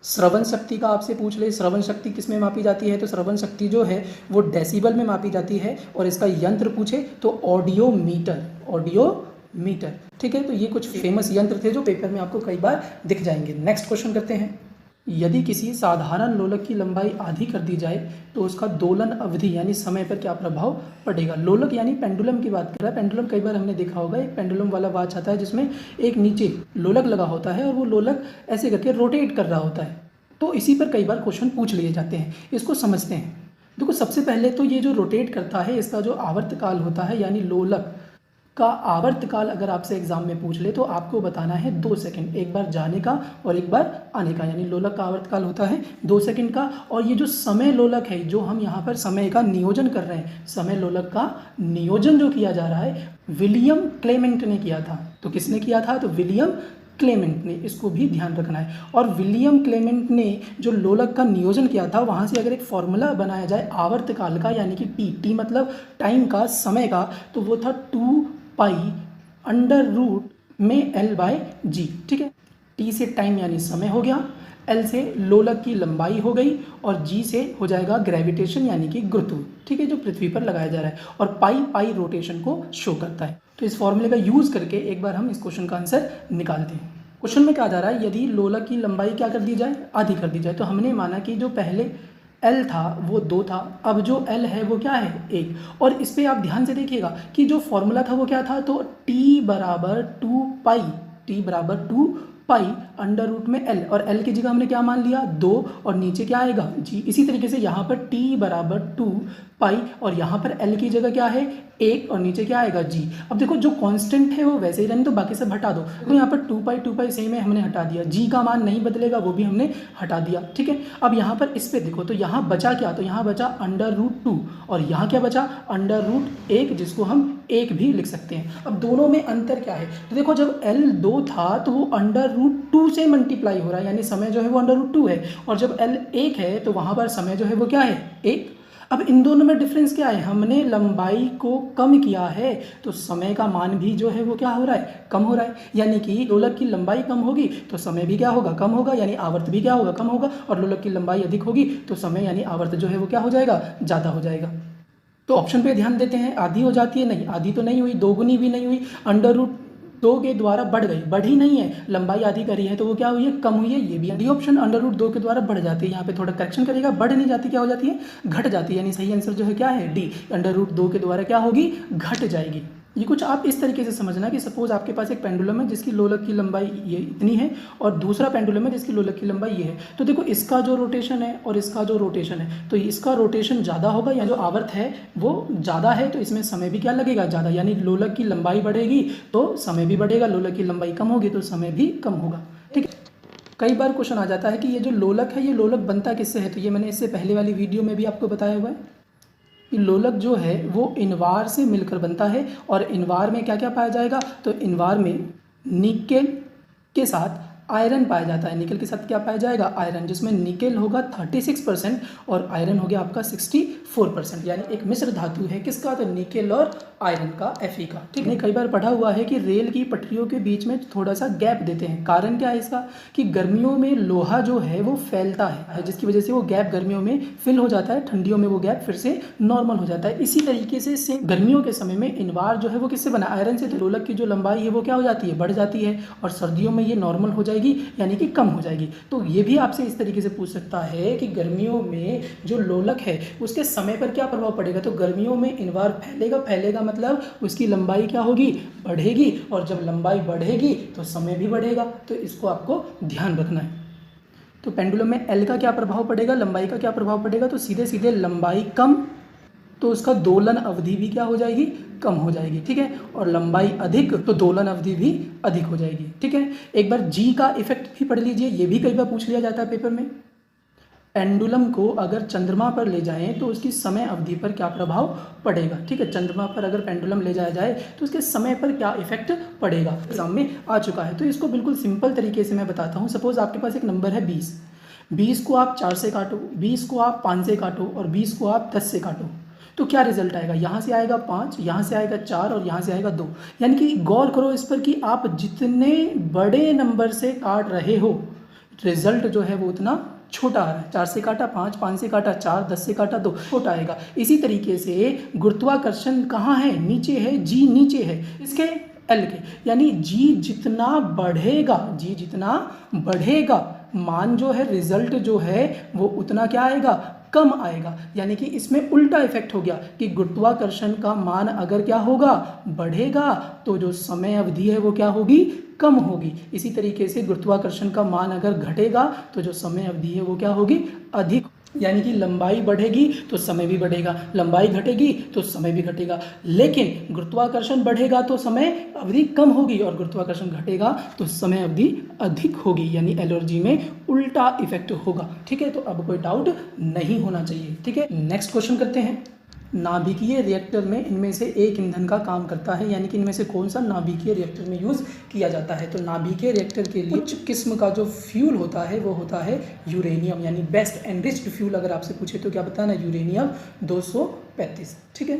श्रवण शक्ति का आपसे पूछ ले, श्रवण शक्ति किस में मापी जाती है, तो श्रवण शक्ति जो है वो डेसिबल में मापी जाती है, और इसका यंत्र पूछे तो ऑडियोमीटर, ऑडियोमीटर, ठीक है। तो ये कुछ फेमस यंत्र थे जो पेपर में आपको कई बार दिख जाएंगे। नेक्स्ट क्वेश्चन करते हैं। यदि किसी साधारण लोलक की लंबाई आधी कर दी जाए तो उसका दोलन अवधि यानी समय पर क्या प्रभाव पड़ेगा। लोलक यानी पेंडुलम की बात कर रहा है। पेंडुलम कई बार हमने देखा होगा, एक पेंडुलम वाला वॉच आता है जिसमें एक नीचे लोलक लगा होता है और वो लोलक ऐसे करके रोटेट कर रहा होता है। तो इसी पर कई बार क्वेश्चन पूछ लिए जाते हैं, इसको समझते हैं। देखो सबसे पहले तो ये जो रोटेट करता है इसका जो आवर्तकाल होता है, यानी लोलक का आवर्तकाल अगर आपसे एग्जाम में पूछ ले तो आपको बताना है 2 सेकंड, एक बार जाने का और एक बार आने का, यानी लोलक का आवर्तकाल होता है 2 सेकंड का। और ये जो समय लोलक है, जो हम यहाँ पर समय का नियोजन कर रहे हैं, समय लोलक का नियोजन जो किया जा रहा है विलियम क्लेमेंट ने किया था। तो किसने किया था, तो विलियम क्लेमेंट ने, इसको भी ध्यान रखना है। और विलियम क्लेमेंट ने जो लोलक का नियोजन किया था, वहाँ से अगर एक फॉर्मूला बनाया जाए आवर्तकाल का, यानी कि टी मतलब टाइम का, समय का, तो वो था 2 पाई अंडर रूट में L/G, ठीक है। T से टाइम यानी समय हो गया, L से लोलक की लंबाई हो गई, और G से हो जाएगा ग्रेविटेशन यानी कि गुरुत्व, ठीक है, जो पृथ्वी पर लगाया जा रहा है। और पाई रोटेशन को शो करता है। तो इस फॉर्मूले का यूज़ करके एक बार हम इस क्वेश्चन का आंसर निकालते हैं। क्वेश्चन में कहा जा रहा है यदि लोलक की लंबाई क्या कर दी जाए, आधी कर दी जाए। तो हमने माना कि जो पहले L था वो 2 था, अब जो L है वो क्या है 1। और इस पर आप ध्यान से देखिएगा कि जो फॉर्मूला था वो क्या था, तो T बराबर 2 पाई, T बराबर 2 पाई अंडर रूट में L, और L की जगह हमने क्या मान लिया 2, और नीचे क्या आएगा G। इसी तरीके से यहाँ पर T बराबर 2 पाई, और यहाँ पर L की जगह क्या है 1, और नीचे क्या आएगा G। अब देखो जो कांस्टेंट है वो वैसे ही रहने, तो बाकी सब हटा दो। तो यहाँ पर 2 पाई सेम है, हमने हटा दिया। G का मान नहीं बदलेगा, वो भी हमने हटा दिया, ठीक है। अब यहाँ पर इस पे देखो, तो यहाँ बचा क्या, तो यहाँ बचा अंडर रूट 2, और यहाँ क्या बचा अंडर रूट 1, जिसको हम 1 भी लिख सकते हैं। अब दोनों में अंतर क्या है, तो देखो जब L 2 था तो वो अंडर रूट 2 से मल्टीप्लाई हो रहा है, यानी समय जो है वो अंडर रूट 2 है, और जब L 1 है तो वहाँ पर समय जो है वो क्या है 1। अब इन दोनों में डिफरेंस क्या है, हमने लंबाई को कम किया है, तो समय का मान भी जो है वो क्या हो रहा है, कम हो रहा है। यानी कि लोलक की लंबाई कम होगी तो समय भी क्या होगा, कम होगा, यानी आवर्त भी क्या होगा, कम होगा। और लोलक की लंबाई अधिक होगी तो समय यानी आवर्त जो है वो क्या हो जाएगा, ज़्यादा हो जाएगा। तो ऑप्शन पे ध्यान देते हैं, आधी हो जाती है, नहीं आधी तो नहीं हुई, दोगुनी भी नहीं हुई, अंडर रूट 2 के द्वारा बढ़ गई, बढ़ी नहीं है, लंबाई आधी करी है तो वो क्या हुई है, कम हुई है। ये भी डी ऑप्शन अंडर रूट 2 के द्वारा बढ़ जाती है। यहाँ पे थोड़ा करेक्शन करेगा, बढ़ नहीं जाती, क्या हो जाती है, घट जाती है। यानी सही आंसर जो है क्या है डी, अंडर रूट 2 के द्वारा क्या होगी, घट जाएगी। ये कुछ आप इस तरीके से समझना कि सपोज आपके पास एक पेंडुलम है जिसकी लोलक की लंबाई ये इतनी है, और दूसरा पेंडुलम है जिसकी लोलक की लंबाई ये है। तो देखो इसका जो रोटेशन है और इसका जो रोटेशन है, तो इसका रोटेशन ज़्यादा होगा, या जो आवर्त है वो ज़्यादा है, तो इसमें समय भी क्या लगेगा, ज़्यादा। यानी लोलक की लंबाई बढ़ेगी तो समय भी बढ़ेगा, लोलक की लंबाई कम होगी तो समय भी कम होगा, ठीक है। कई बार क्वेश्चन आ जाता है कि ये जो लोलक है ये लोलक बनता किससे है, तो ये मैंने इससे पहले वाली वीडियो में भी आपको बताया हुआ है। लोलक जो है वो इनवार से मिलकर बनता है, और इनवार में क्या क्या पाया जाएगा, तो इनवार में निकेल के साथ आयरन पाया जाता है। निकेल के साथ क्या पाया जाएगा, आयरन, जिसमें निकेल होगा 36% और आयरन हो गया आपका 64%। यानी एक मिश्र धातु है किसका, तो निकेल और आयरन का, Fe का, ठीक है। कई बार पढ़ा हुआ है कि रेल की पटरियों के बीच में थोड़ा सा गैप देते हैं। कारण क्या है इसका, कि गर्मियों में लोहा जो है वो फैलता है, जिसकी वजह से वो गैप गर्मियों में फिल हो जाता है, ठंडियों में वो गैप फिर से नॉर्मल हो जाता है। इसी तरीके से गर्मियों के समय में इनवार जो है वो किससे बना, आयरन से। तो लोलक की जो लंबाई है वो क्या हो जाती है, बढ़ जाती है, और सर्दियों में ये नॉर्मल हो जाएगी, जाएगी यानी कि कम हो जाएगी। तो ये भी आपसे इस तरीके से पूछ सकता है कि गर्मियों में जो लोलक है उसके समय पर क्या प्रभाव पड़ेगा। तो गर्मियों में इन्वार फैलेगा मतलब उसकी लंबाई क्या होगी, बढ़ेगी, और जब लंबाई बढ़ेगी तो समय भी बढ़ेगा। तो इसको आपको ध्यान रखना है। तो पेंडुलम में एल का क्या प्रभाव पड़ेगा, लंबाई का क्या प्रभाव पड़ेगा। तो सीधे सीधे लंबाई कम तो उसका दोलन अवधि भी क्या हो जाएगी, कम हो जाएगी। ठीक है, और लंबाई अधिक तो दोलन अवधि भी अधिक हो जाएगी। ठीक है, एक बार जी का इफेक्ट भी पढ़ लीजिए, ये भी कई बार पूछ लिया जाता है पेपर में। पेंडुलम को अगर चंद्रमा पर ले जाएं तो उसकी समय अवधि पर क्या प्रभाव पड़ेगा। ठीक है, चंद्रमा पर अगर पेंडुलम ले जाया जाए तो उसके समय पर क्या इफेक्ट पड़ेगा, एग्जाम में आ चुका है। तो इसको बिल्कुल सिंपल तरीके से मैं बताता हूँ। सपोज आपके पास एक नंबर है 20 को आप 4 से काटो, 20 को आप 5 से काटो और 20 को आप 10 से काटो, तो क्या रिजल्ट आएगा। यहाँ से आएगा 5, यहाँ से आएगा 4 और यहाँ से आएगा 2। यानी कि गौर करो इस पर कि आप जितने बड़े नंबर से काट रहे हो रिजल्ट जो है वो उतना छोटा आ रहा है। 4 से काटा 5, 5 से काटा 4, 10 से काटा 2, छोटा आएगा। इसी तरीके से गुरुत्वाकर्षण कहाँ है, नीचे है, जी नीचे है इसके एल के, यानी जी जितना बढ़ेगा मान जो है रिजल्ट जो है वो उतना क्या आएगा, कम आएगा। यानी कि इसमें उल्टा इफेक्ट हो गया कि गुरुत्वाकर्षण का मान अगर क्या होगा, बढ़ेगा, तो जो समय अवधि है वो क्या होगी, कम होगी। इसी तरीके से गुरुत्वाकर्षण का मान अगर घटेगा तो जो समय अवधि है वो क्या होगी, अधिक। यानी कि लंबाई बढ़ेगी तो समय भी बढ़ेगा, लंबाई घटेगी तो समय भी घटेगा। लेकिन गुरुत्वाकर्षण बढ़ेगा तो समय अवधि कम होगी और गुरुत्वाकर्षण घटेगा तो समय अवधि अधिक होगी। यानी एल और जी में उल्टा इफेक्ट होगा। ठीक है, तो अब कोई डाउट नहीं होना चाहिए। ठीक है, नेक्स्ट क्वेश्चन करते हैं। नाभिकीय रिएक्टर में इनमें से एक ईंधन का काम करता है, यानी कि इनमें से कौन सा नाभिकीय रिएक्टर में यूज़ किया जाता है। तो नाभिकीय रिएक्टर के लिए उच्च किस्म का जो फ्यूल होता है वो होता है यूरेनियम, यानी बेस्ट एनरिच्ड फ्यूल अगर आपसे पूछे तो क्या बताना, यूरेनियम 235। ठीक है,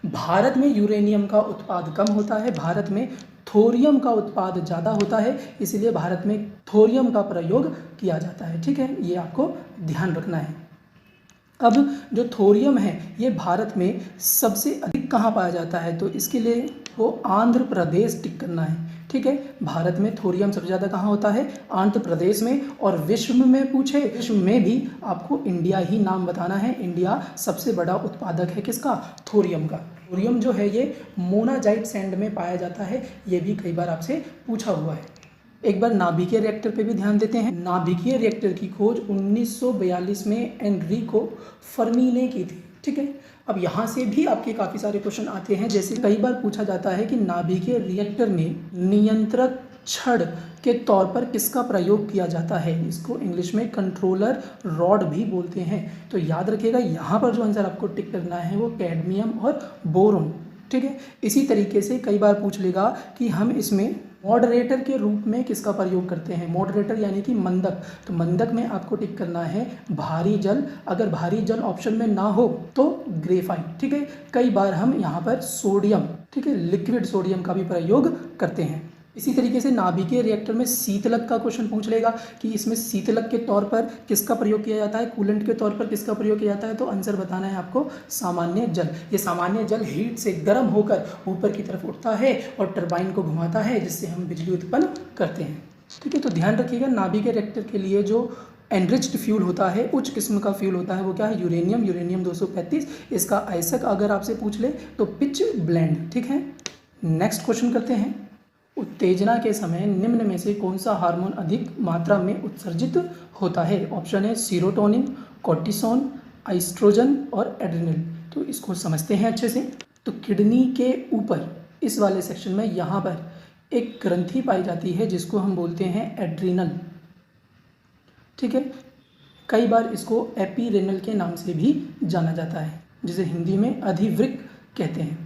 भारत में यूरेनियम का उत्पाद कम होता है, भारत में थोरियम का उत्पाद ज़्यादा होता है, इसलिए भारत में थोरियम का प्रयोग किया जाता है। ठीक है, ये आपको ध्यान रखना है। अब जो थोरियम है ये भारत में सबसे अधिक कहाँ पाया जाता है, तो इसके लिए वो आंध्र प्रदेश टिक करना है। ठीक है, भारत में थोरियम सबसे ज़्यादा कहाँ होता है, आंध्र प्रदेश में। और विश्व में पूछे, विश्व में भी आपको इंडिया ही नाम बताना है। इंडिया सबसे बड़ा उत्पादक है किसका, थोरियम का। थोरियम जो है ये मोनाजाइट सैंड में पाया जाता है, ये भी कई बार आपसे पूछा हुआ है। एक बार नाभिकीय रिएक्टर पे भी ध्यान देते हैं। नाभिकीय रिएक्टर की खोज 1942 में एनरिको फर्मी ने की थी। ठीक है, अब यहाँ से भी आपके काफ़ी सारे क्वेश्चन आते हैं। जैसे कई बार पूछा जाता है कि नाभिकीय रिएक्टर में नियंत्रक छड़ के तौर पर किसका प्रयोग किया जाता है। इसको इंग्लिश में कंट्रोलर रॉड भी बोलते हैं। तो याद रखिएगा यहाँ पर जो आंसर आपको टिक करना है वो कैडमियम और बोरोन। ठीक है, इसी तरीके से कई बार पूछ लेगा कि हम इसमें मॉडरेटर के रूप में किसका प्रयोग करते हैं। मॉडरेटर यानी कि मंदक, तो मंदक में आपको टिक करना है भारी जल। अगर भारी जल ऑप्शन में ना हो तो ग्रेफाइट। ठीक है, कई बार हम यहाँ पर सोडियम, ठीक है, लिक्विड सोडियम का भी प्रयोग करते हैं। इसी तरीके से नाभिकीय रिएक्टर में शीतलक का क्वेश्चन पूछ लेगा कि इसमें शीतलक के तौर पर किसका प्रयोग किया जाता है, कूलेंट के तौर पर किसका प्रयोग किया जाता है। तो आंसर बताना है आपको सामान्य जल। ये सामान्य जल हीट से गर्म होकर ऊपर की तरफ उठता है और टरबाइन को घुमाता है, जिससे हम बिजली उत्पन्न करते हैं। ठीक है, तो ध्यान रखिएगा नाभिकीय रिएक्टर के लिए जो एनरिच्ड फ्यूल होता है, उच्च किस्म का फ्यूल होता है, वो क्या है, यूरेनियम 235। इसका आयस्क अगर आपसे पूछ ले तो पिच ब्लेंड। ठीक है, नेक्स्ट क्वेश्चन करते हैं। उत्तेजना के समय निम्न में से कौन सा हार्मोन अधिक मात्रा में उत्सर्जित होता है। ऑप्शन है सीरोटोनिन, कोर्टिसोन, एस्ट्रोजन और एड्रिनल। तो इसको समझते हैं अच्छे से। तो किडनी के ऊपर इस वाले सेक्शन में यहाँ पर एक ग्रंथि पाई जाती है जिसको हम बोलते हैं एड्रिनल। ठीक है, कई बार इसको एपीरेनल के नाम से भी जाना जाता है, जिसे हिंदी में अधिवृक्क कहते हैं।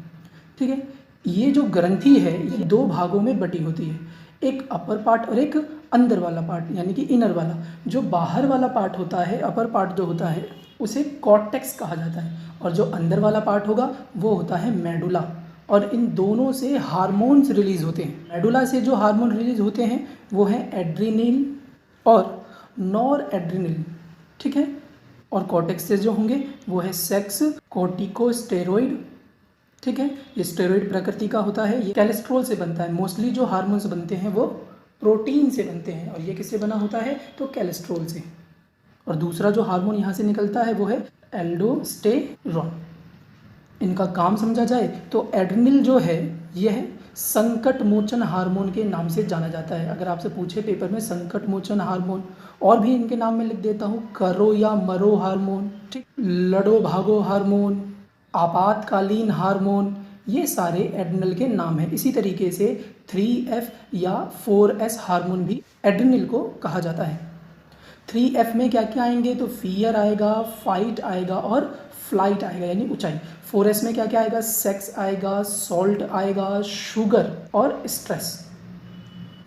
ठीक है, ये जो ग्रंथि है ये दो भागों में बटी होती है, एक अपर पार्ट और एक अंदर वाला पार्ट, यानी कि इनर वाला। जो बाहर वाला पार्ट होता है, अपर पार्ट जो होता है, उसे कॉर्टेक्स कहा जाता है, और जो अंदर वाला पार्ट होगा वो होता है मेडुला। और इन दोनों से हार्मोन्स रिलीज होते हैं। मेडुला से जो हार्मोन रिलीज होते हैं वो हैं एड्रीनिल और नॉर एड्रीनिल। ठीक है, और कॉर्टेक्स से जो होंगे वो है सेक्स कोर्टिकोस्टेरॉइड। ठीक है, ये स्टेरॉइड प्रकृति का होता है, ये कोलेस्ट्रॉल से बनता है। मोस्टली जो हार्मोन्स बनते हैं वो प्रोटीन से बनते हैं और ये किससे बना होता है, तो कोलेस्ट्रॉल से। और दूसरा जो हार्मोन यहाँ से निकलता है वो है एल्डोस्टेरॉन। इनका काम समझा जाए तो एड्रेनल जो है यह संकट मोचन हार्मोन के नाम से जाना जाता है। अगर आपसे पूछे पेपर में संकट मोचन हार्मोन, और भी इनके नाम में लिख देता हूँ, करो या मरो हार्मोन, ठीक, लड़ो भागो हार्मोन, आपातकालीन हार्मोन, ये सारे एड्रेनल के नाम हैं। इसी तरीके से 3F या 4S हार्मोन भी एड्रेनल को कहा जाता है। 3F में क्या क्या आएंगे, तो फियर आएगा, फाइट आएगा और फ्लाइट आएगा यानी ऊंचाई। 4S में क्या क्या आएगा, सेक्स आएगा, सॉल्ट आएगा, शुगर और स्ट्रेस।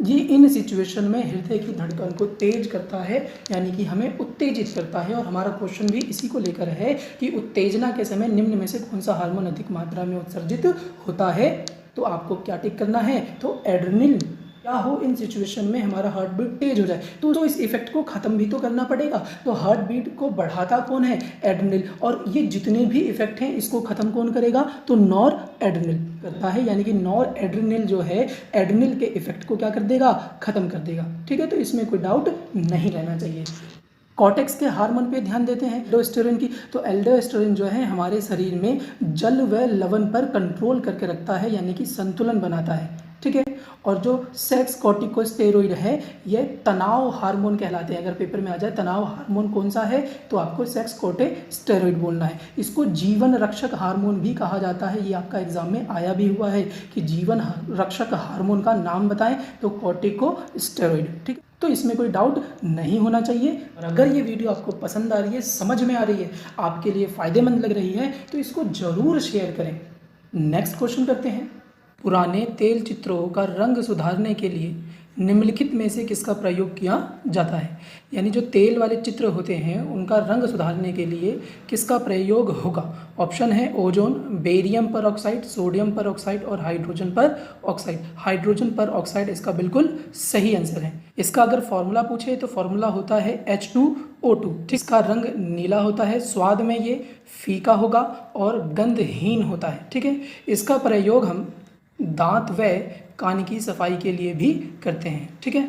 ये इन सिचुएशन में हृदय की धड़कन को तेज करता है यानी कि हमें उत्तेजित करता है। और हमारा क्वेश्चन भी इसी को लेकर है कि उत्तेजना के समय निम्न में से कौन सा हार्मोन अधिक मात्रा में उत्सर्जित होता है। तो आपको क्या टिक करना है, तो एड्रेनल। क्या हो इन सिचुएशन में हमारा हार्ट बीट तेज हो जाए तो इस इफेक्ट को खत्म भी तो करना पड़ेगा। तो हार्ट बीट को बढ़ाता कौन है, एड्रेनल। और ये जितने भी इफेक्ट हैं इसको खत्म कौन करेगा, तो नॉर एड्रेनल करता है। यानी कि नॉर एड्रेनल जो है एड्रेनल के इफेक्ट को क्या कर देगा, खत्म कर देगा। ठीक है, तो इसमें कोई डाउट नहीं रहना चाहिए। कॉर्टेक्स के हार्मोन पे ध्यान देते हैं, एल्डोस्टेरोन की। तो एल्डोस्टेरोन जो है हमारे शरीर में जल व लवण पर कंट्रोल करके रखता है यानी कि संतुलन बनाता है। ठीक है, और जो सेक्स कॉर्टिकोस्टेरॉइड है ये तनाव हार्मोन कहलाते हैं। अगर पेपर में आ जाए तनाव हार्मोन कौन सा है, तो आपको सेक्स कॉर्टिकोस्टेरॉइड बोलना है। इसको जीवन रक्षक हार्मोन भी कहा जाता है। ये आपका एग्जाम में आया भी हुआ है कि जीवन रक्षक हार्मोन का नाम बताएं, तो कॉर्टिकोस्टेरॉइड। ठीक, तो इसमें कोई डाउट नहीं होना चाहिए। और अगर ये वीडियो आपको पसंद आ रही है, समझ में आ रही है, आपके लिए फ़ायदेमंद लग रही है, तो इसको ज़रूर शेयर करें। नेक्स्ट क्वेश्चन करते हैं। पुराने तेल चित्रों का रंग सुधारने के लिए निम्नलिखित में से किसका प्रयोग किया जाता है। यानी जो तेल वाले चित्र होते हैं उनका रंग सुधारने के लिए किसका प्रयोग होगा। ऑप्शन है ओजोन, बेरियम पर ऑक्साइड, सोडियम पर ऑक्साइड और हाइड्रोजन पर ऑक्साइड। हाइड्रोजन पर ऑक्साइड इसका बिल्कुल सही आंसर है। इसका अगर फॉर्मूला पूछे तो फॉर्मूला होता है H2O2। इसका रंग नीला होता है, स्वाद में ये फीका होगा और गंधहीन होता है। ठीक है, इसका प्रयोग हम दांत व कान की सफाई के लिए भी करते हैं। ठीक है,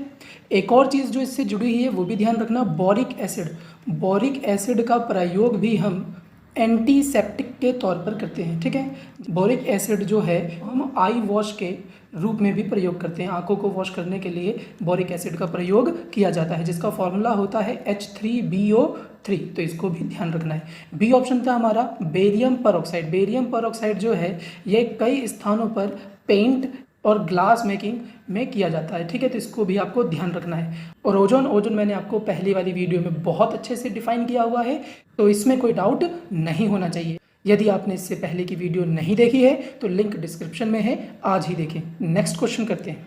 एक और चीज़ जो इससे जुड़ी हुई है वो भी ध्यान रखना, बोरिक एसिड। बोरिक एसिड का प्रयोग भी हम एंटीसेप्टिक के तौर पर करते हैं। ठीक है, बोरिक एसिड जो है हम आई वॉश के रूप में भी प्रयोग करते हैं। आंखों को वॉश करने के लिए बोरिक एसिड का प्रयोग किया जाता है, जिसका फॉर्मूला होता है H3BO3। तो इसको भी ध्यान रखना है। बी ऑप्शन था हमारा बेरियम पर ऑक्साइड। बेरियम पर ऑक्साइड जो है ये कई स्थानों पर पेंट और ग्लास मेकिंग में किया जाता है। ठीक है, तो इसको भी आपको ध्यान रखना है। और ओजोन मैंने आपको पहली वाली वीडियो में बहुत अच्छे से डिफाइन किया हुआ है, तो इसमें कोई डाउट नहीं होना चाहिए। यदि आपने इससे पहले की वीडियो नहीं देखी है तो लिंक डिस्क्रिप्शन में है, आज ही देखें। नेक्स्ट क्वेश्चन करते हैं।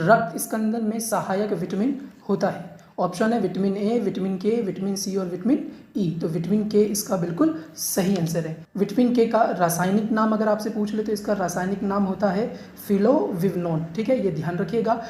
रक्त स्कंदन में सहायक विटामिन होता है। ऑप्शन है विटामिन ए, विटामिन के, विटामिन सी और विटामिन ई। तो विटामिन के इसका बिल्कुल सही आंसर है। विटामिन के का रासायनिक नाम अगर आपसे पूछ ले तो इसका रासायनिक नाम होता है फिलोविवनोन। ठीक है, ये ध्यान रखिएगा।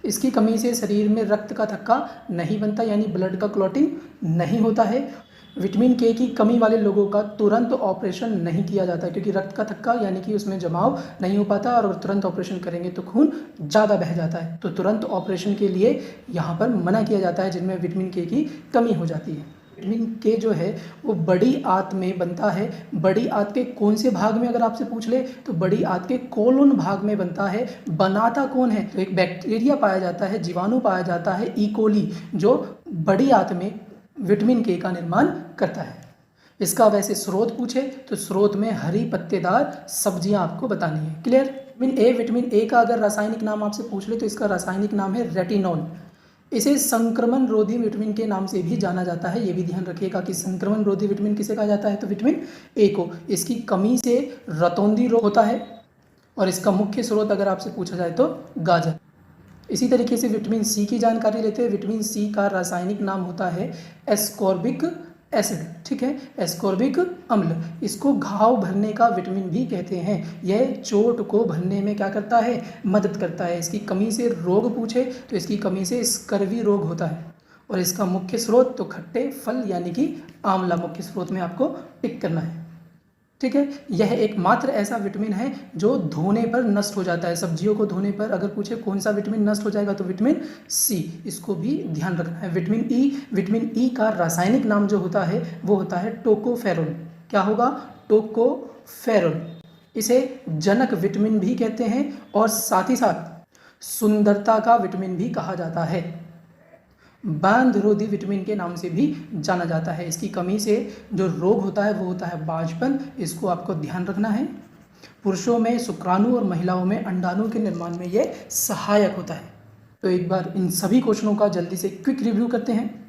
इसकी कमी से शरीर में रक्त का थक्का नहीं बनता यानी ब्लड का क्लॉटिंग नहीं होता है। विटामिन के की कमी वाले लोगों का तुरंत ऑपरेशन नहीं किया जाता क्योंकि रक्त का थक्का यानी कि उसमें जमाव नहीं हो पाता, और तुरंत ऑपरेशन करेंगे तो खून ज़्यादा बह जाता है। तो तुरंत ऑपरेशन के लिए यहाँ पर मना किया जाता है जिनमें विटामिन के की कमी हो जाती है। विटामिन के जो है वो बड़ी आंत में बनता है। बड़ी आंत के कौन से भाग में अगर आपसे पूछ ले तो बड़ी आंत के कोलोन भाग में बनता है। बनाता कौन है, तो एक बैक्टीरिया पाया जाता है, जीवाणु पाया जाता है ई कोली, जो बड़ी आंत में विटामिन के का निर्माण करता है। इसका वैसे स्रोत पूछे तो स्रोत में हरी पत्तेदार सब्जियां आपको बतानी है। क्लियर। विटामिन ए का अगर रासायनिक नाम आपसे पूछ ले तो इसका रासायनिक नाम है रेटिनॉल। इसे संक्रमण रोधी विटामिन के नाम से भी जाना जाता है। ये भी ध्यान रखिएगा कि संक्रमण रोधी विटामिन किसे कहा जाता है, तो विटामिन ए को। इसकी कमी से रतौंधी रोग होता है और इसका मुख्य स्रोत अगर आपसे पूछा जाए तो गाजर। इसी तरीके से विटामिन सी की जानकारी लेते हैं। विटामिन सी का रासायनिक नाम होता है एस्कॉर्बिक एसिड। ठीक है, एस्कॉर्बिक अम्ल। इसको घाव भरने का विटामिन भी कहते हैं। यह चोट को भरने में क्या करता है, मदद करता है। इसकी कमी से रोग पूछे तो इसकी कमी से स्कर्वी रोग होता है। और इसका मुख्य स्रोत तो खट्टे फल यानी कि आंवला मुख्य स्रोत में आपको टिक करना है। ठीक है, यह एकमात्र ऐसा विटामिन है जो धोने पर नष्ट हो जाता है। सब्जियों को धोने पर अगर पूछे कौन सा विटामिन नष्ट हो जाएगा तो विटामिन सी, इसको भी ध्यान रखना है। विटामिन ई का रासायनिक नाम जो होता है वो होता है टोकोफेरोल। क्या होगा? टोकोफेरोल। इसे जनक विटामिन भी कहते हैं और साथ ही साथ सुंदरता का विटामिन भी कहा जाता है। बांधरोधी विटामिन के नाम से भी जाना जाता है। इसकी कमी से जो रोग होता है वो होता है बांझपन, इसको आपको ध्यान रखना है। पुरुषों में शुक्राणु और महिलाओं में अंडाणु के निर्माण में ये सहायक होता है। तो एक बार इन सभी क्वेश्चनों का जल्दी से क्विक रिव्यू करते हैं।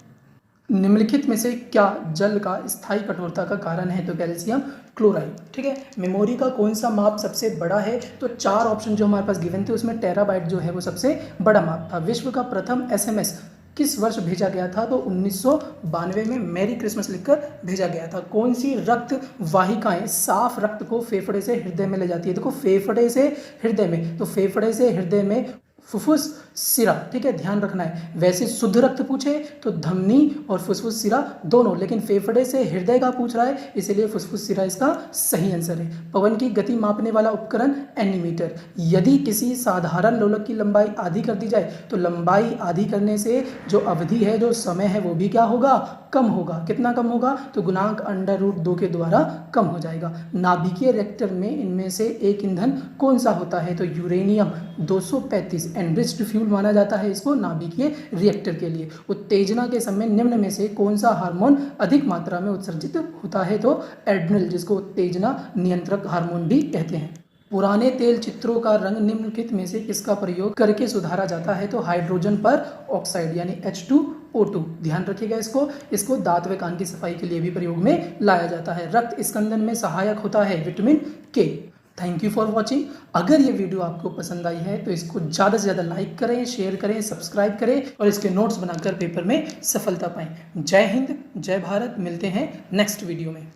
निम्नलिखित में से क्या जल का स्थायी कठोरता का कारण है? तो कैल्शियम क्लोराइड। ठीक है, मेमोरी का कौन सा माप सबसे बड़ा है? तो 4 ऑप्शन जो हमारे पास गिवन थे उसमें टेराबाइट जो है वो सबसे बड़ा माप था। विश्व का प्रथम एसएमएस किस वर्ष भेजा गया था? तो 1992 में मैरी क्रिसमस लिखकर भेजा गया था। कौन सी रक्त वाहिकाएं साफ रक्त को फेफड़े से हृदय में ले जाती है? देखो, फेफड़े से हृदय में, तो फेफड़े से हृदय में फुफ्फुस सिरा। ठीक है, ध्यान रखना है। वैसे शुद्ध रक्त पूछे तो धमनी और फुफ्फुस सिरा दोनों, लेकिन फेफड़े से हृदय का पूछ रहा है इसलिए फुफ्फुस सिरा इसका सही आंसर है। पवन की गति मापने वाला उपकरण एनीमीटर। यदि किसी साधारण लोलक की लंबाई आधी कर दी जाए तो लंबाई आधी करने से जो अवधि है, जो समय है, वो भी क्या होगा? कम होगा। कितना कम होगा? तो गुणांक √2 के द्वारा कम हो जाएगा। नाभिकीय रिएक्टर में इनमें से एक ईंधन कौन सा होता है? तो यूरेनियम 235 एनरिच्ड फ्यूल माना जाता है इसको नाभिकीय रिएक्टर के लिए। उत्तेजना के समय निम्न में से कौन सा हार्मोन अधिक मात्रा में उत्सर्जित होता है? तो एड्रिनल, जिसको उत्तेजना नियंत्रक हार्मोन भी कहते हैं। पुराने तेल चित्रों का रंग निम्नलिखित में से किसका प्रयोग करके सुधारा जाता है? तो हाइड्रोजन पर ऑक्साइड यानी H2O2। ध्यान रखिएगा इसको दांत व कान की सफाई के लिए भी प्रयोग में लाया जाता है। रक्त स्कंदन में सहायक होता है विटामिन के। Thank you for watching. अगर ये वीडियो आपको पसंद आई है तो इसको ज़्यादा से ज़्यादा लाइक करें, शेयर करें, सब्सक्राइब करें और इसके नोट्स बनाकर पेपर में सफलता पाएं। जय हिंद, जय भारत। मिलते हैं नेक्स्ट वीडियो में।